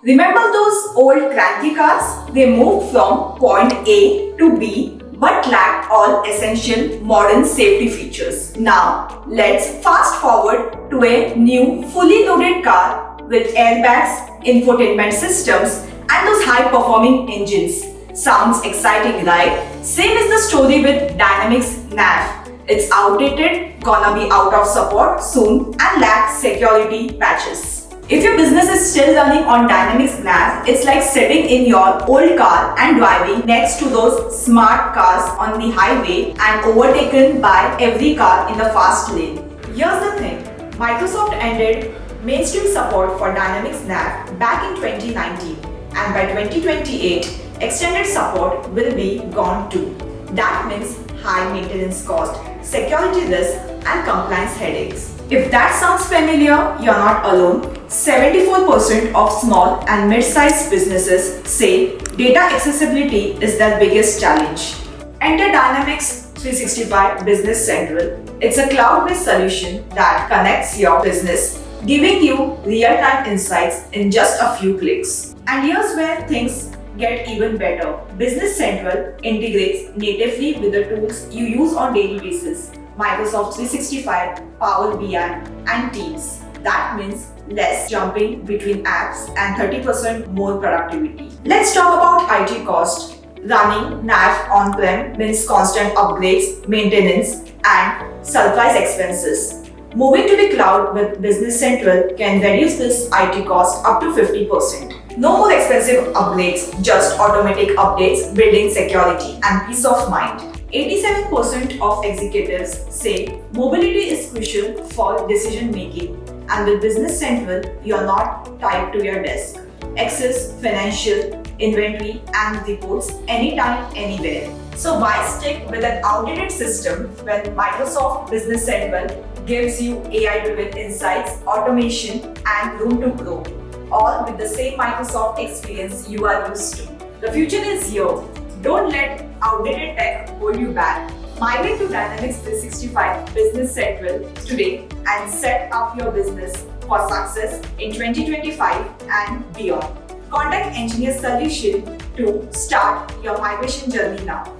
Remember those old cranky cars? They moved from point A to B but lacked all essential modern safety features. Now, let's fast forward to a new fully loaded car with airbags, infotainment systems, and those high-performing engines. Sounds exciting, right? Same is the story with Dynamics NAV. It's outdated, gonna be out of support soon, and lacks security patches. If your business is still running on Dynamics NAV, it's like sitting in your old car and driving next to those smart cars on the highway and overtaken by every car in the fast lane. Here's the thing, Microsoft ended mainstream support for Dynamics NAV back in 2019, and by 2028, extended support will be gone too. That means high maintenance cost, security risk, and compliance headaches. If that sounds familiar, you're not alone. 74% of small and mid-sized businesses say data accessibility is their biggest challenge. Enter Dynamics 365 Business Central. It's a cloud-based solution that connects your business, giving you real-time insights in just a few clicks. And here's where things get even better. Business Central integrates natively with the tools you use on daily basis. Microsoft 365, Power BI, and Teams. That means less jumping between apps and 30% more productivity. Let's talk about IT cost. Running NAV on-prem means constant upgrades, maintenance, and surprise expenses. Moving to the cloud with Business Central can reduce this IT cost up to 50%. No more expensive upgrades, just automatic updates, building security and peace of mind. 87% of executives say mobility is crucial for decision making, and with Business Central, you're not tied to your desk. Access financial, inventory, and reports anytime, anywhere. So why stick with an outdated system when Microsoft Business Central gives you AI-driven insights, automation, and room to grow, all with the same Microsoft experience you are used to. The future is here. Don't let outdated tech hold you back. Migrate to Dynamics 365 Business Central today and set up your business for success in 2025 and beyond. Contact NGenious Solutions to start your migration journey now.